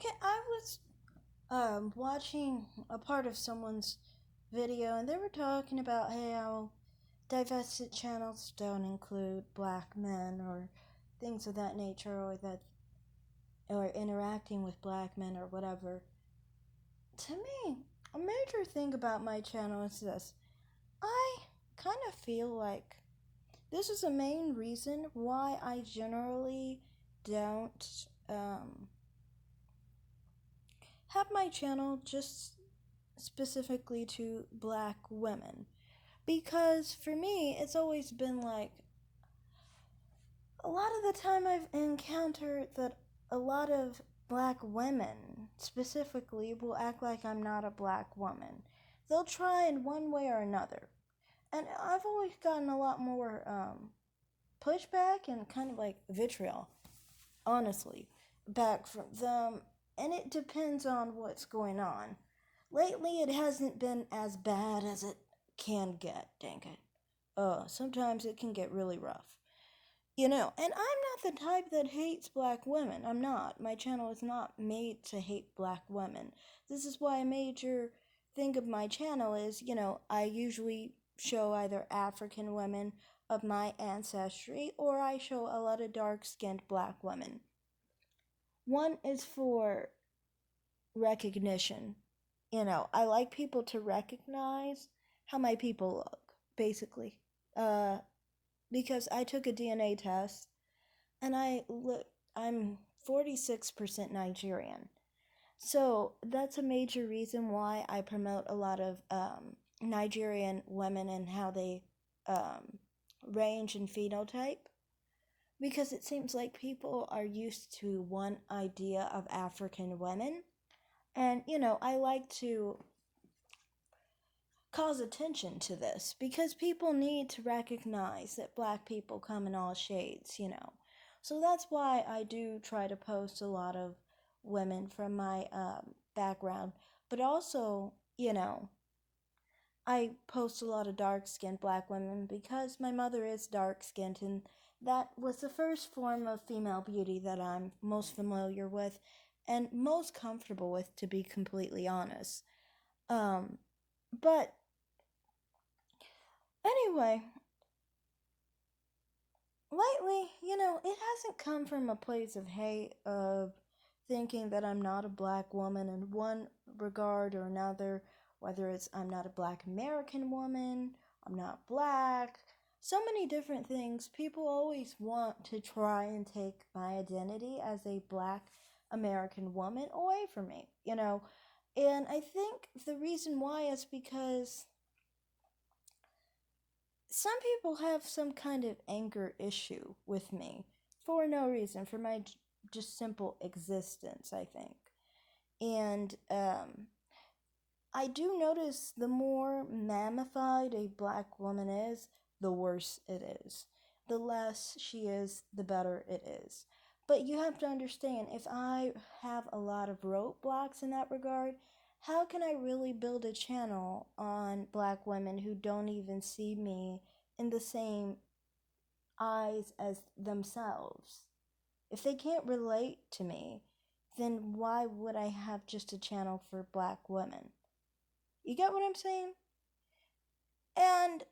Okay, I was watching a part of someone's video, and they were talking about how divested channels don't include black men or things of that nature, or interacting with black men or whatever. To me, a major thing about my channel is this: I kind of feel like this is the main reason why I generally don't have my channel just specifically to black women. Because for me, it's always been like a lot of the time I've encountered that a lot of black women specifically will act like I'm not a black woman. They'll try in one way or another. And I've always gotten a lot more pushback and kind of like vitriol, honestly, back from them. And it depends on what's going on. Lately, it hasn't been as bad as it can get, dang it. Sometimes it can get really rough. And I'm not the type that hates black women. I'm not. My channel is not made to hate black women. This is why a major thing of my channel is, I usually show either African women of my ancestry or I show a lot of dark skinned black women. One is for recognition. I like people to recognize how my people look, basically. Because I took a DNA test and I'm 46% Nigerian. So that's a major reason why I promote a lot of Nigerian women and how they range in phenotype. Because it seems like people are used to one idea of African women. And, I like to cause attention to this because people need to recognize that black people come in all shades. So that's why I do try to post a lot of women from my background, but also, I post a lot of dark skinned black women because my mother is dark skinned, and that was the first form of female beauty that I'm most familiar with and most comfortable with, to be completely honest. But anyway, lately, it hasn't come from a place of hate, of thinking that I'm not a black woman in one regard or another, whether it's I'm not a black American woman, I'm not black, so many different things. People always want to try and take my identity as a black American woman away from me. And I think the reason why is because some people have some kind of anger issue with me for no reason, for my just simple existence, I think. And I do notice the more mammified a black woman is, the worse it is. The less she is, the better it is. But you have to understand, if I have a lot of roadblocks in that regard, how can I really build a channel on black women who don't even see me in the same eyes as themselves? If they can't relate to me, then why would I have just a channel for black women? You get what I'm saying? And,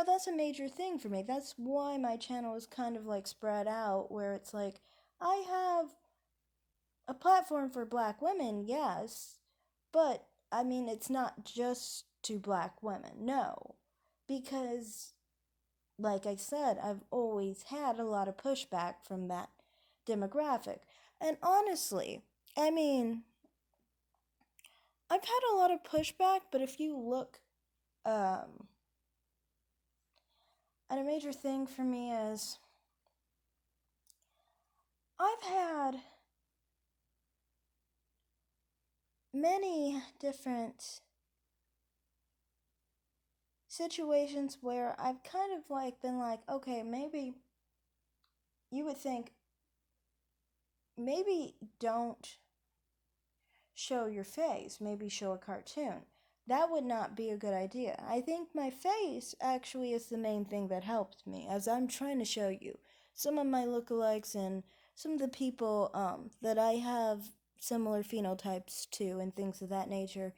that's a major thing for me. That's why my channel is kind of like spread out, where it's like, I have a platform for black women, yes, but I mean, it's not just to black women, no. Because, like I said, I've always had a lot of pushback from that demographic. And honestly, I mean, I've had a lot of pushback, but if you look and a major thing for me is I've had many different situations where I've kind of like been like, okay, maybe you would think, maybe don't show your face, maybe show a cartoon. That would not be a good idea. I think my face actually is the main thing that helped me, as I'm trying to show you some of my lookalikes and some of the people that I have similar phenotypes too and things of that nature.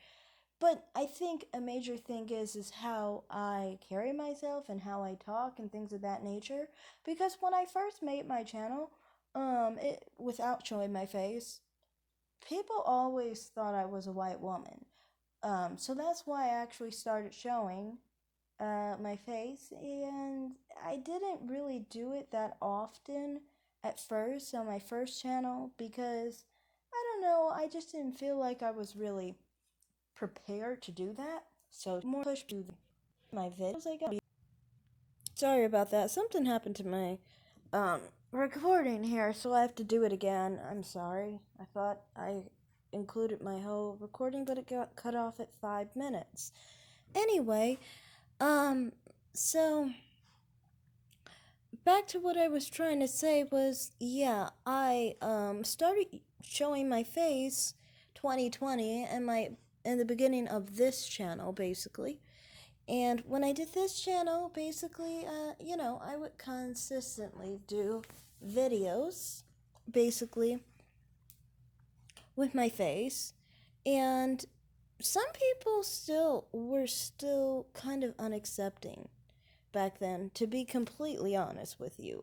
But I think a major thing is how I carry myself and how I talk and things of that nature. Because when I first made my channel, without showing my face, people always thought I was a white woman. So that's why I actually started showing my face, and I didn't really do it that often at first on my first channel because I don't know, I just didn't feel like I was really prepared to do that. So more push to my videos I got. Sorry about that. Something happened to my um recording here, so I have to do it again. I'm sorry. I thought I included my whole recording, but it got cut off at 5 minutes. Anyway, um, so back to what I was trying to say was, yeah, I started showing my face 2020 and my in the beginning of this channel basically. And when I did this channel, basically, I would consistently do videos, basically, with my face. And some people were still kind of unaccepting back then, to be completely honest with you.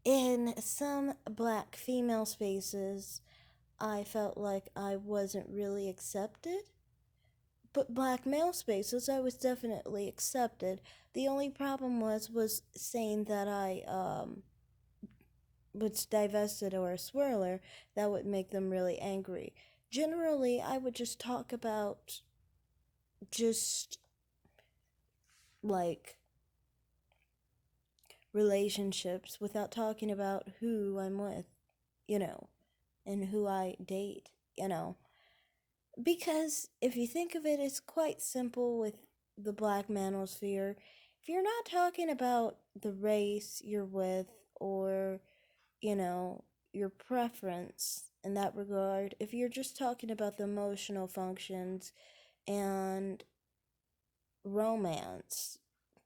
In some black female spaces, I felt like I wasn't really accepted. But black male spaces, I was definitely accepted. The only problem was saying that I was divested or a swirler. That would make them really angry. Generally, I would just talk about just like relationships without talking about who I'm with, you know, and who I date, you know. Because if you think of it, it's quite simple with the black manosphere. If you're not talking about the race you're with or, you know, your preference in that regard, if you're just talking about the emotional functions and romance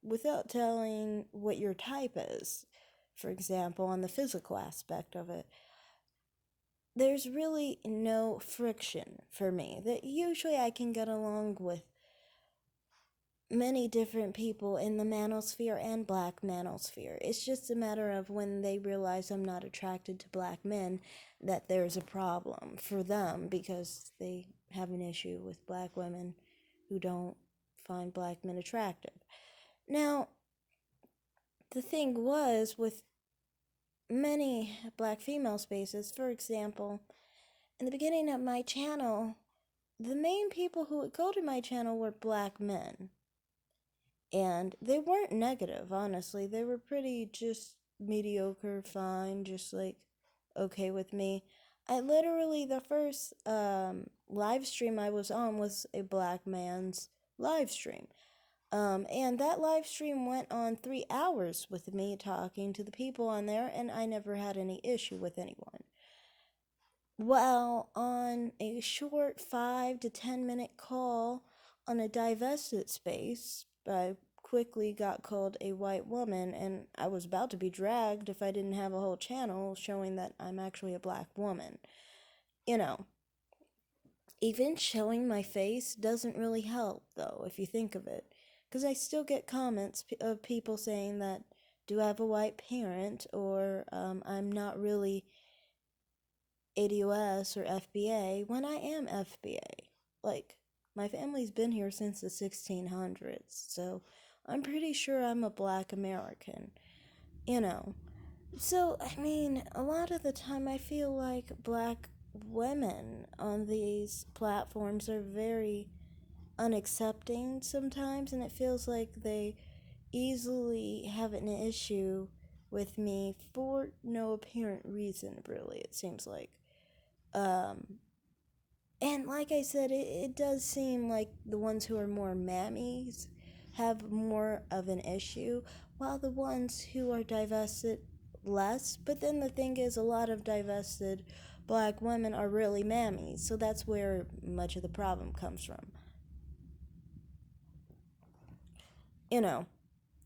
without telling what your type is, for example, on the physical aspect of it, there's really no friction for me. That usually I can get along with many different people in the manosphere and black manosphere. It's just a matter of when they realize I'm not attracted to black men that there's a problem for them because they have an issue with black women who don't find black men attractive. Now, the thing was with many black female spaces, for example, in the beginning of my channel, the main people who would go to my channel were black men. And they weren't negative, honestly. They were pretty just mediocre, fine, just like okay with me. I literally, the first live stream I was on was a black man's live stream. And that live stream went on 3 hours with me talking to the people on there, and I never had any issue with anyone. Well, on a short 5 to 10 minute call on a divested space, I quickly got called a white woman, and I was about to be dragged if I didn't have a whole channel showing that I'm actually a black woman. You know, even showing my face doesn't really help, though, if you think of it. Because I still get comments of people saying that, do I have a white parent, or I'm not really ADOS or FBA when I am FBA. Like, my family's been here since the 1600s, so I'm pretty sure I'm a black American, you know. So, I mean, a lot of the time I feel like black women on these platforms are very unaccepting sometimes, and it feels like they easily have an issue with me for no apparent reason, really, it seems like. Um, and like I said, it does seem like the ones who are more mammies have more of an issue, while the ones who are divested less. But then the thing is, a lot of divested black women are really mammies, so that's where much of the problem comes from. You know.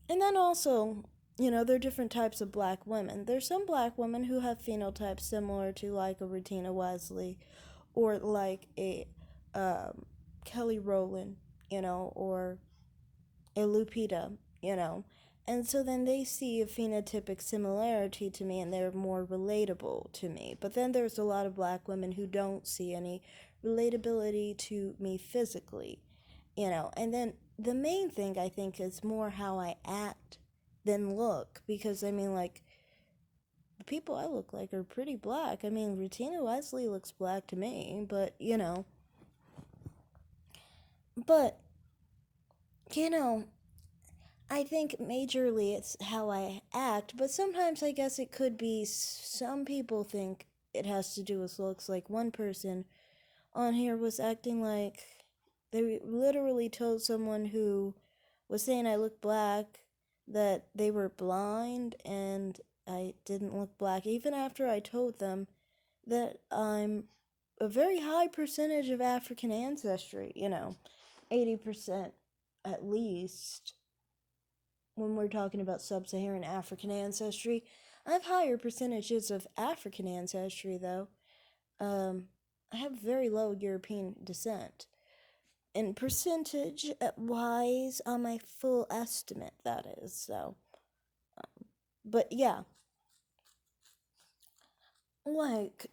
And then also, there are different types of black women. There's some black women who have phenotypes similar to like a Rutina Wesley or like a um, Kelly Rowland, or a Lupita, you know. And so then they see a phenotypic similarity to me and they're more relatable to me. But then there's a lot of black women who don't see any relatability to me physically, And then the main thing I think is more how I act than look. Because I mean, like, the people I look like are pretty black. I mean, Rutina Wesley looks black to me, but, you know, I think majorly it's how I act, but sometimes I guess it could be some people think it has to do with looks. Like one person on here was acting like they literally told someone who was saying I look black that they were blind and I didn't look black, even after I told them that I'm a very high percentage of African ancestry, 80% at least when we're talking about sub-Saharan African ancestry. I have higher percentages of African ancestry though. Um, I have very low European descent. In percentage wise, on my full estimate, that is. So, but yeah, like,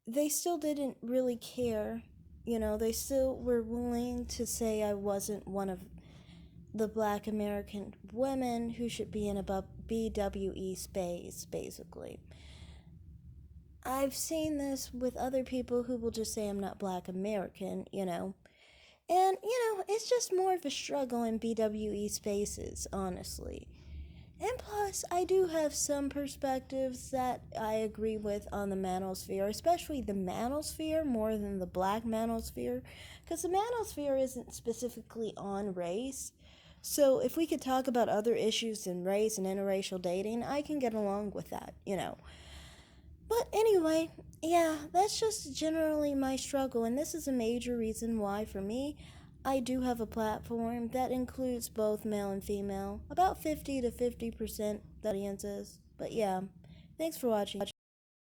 they still didn't really care. They still were willing to say I wasn't one of the black American women who should be in a BWE space, basically. I've seen this with other people who will just say I'm not black American. And, it's just more of a struggle in BWE spaces, honestly. And plus, I do have some perspectives that I agree with on the manosphere, especially the manosphere more than the black manosphere, because the manosphere isn't specifically on race. So if we could talk about other issues than race and interracial dating, I can get along with that. But anyway, yeah, that's just generally my struggle, and this is a major reason why, for me, I do have a platform that includes both male and female, about 50 to 50% the audiences. But yeah, thanks for watching.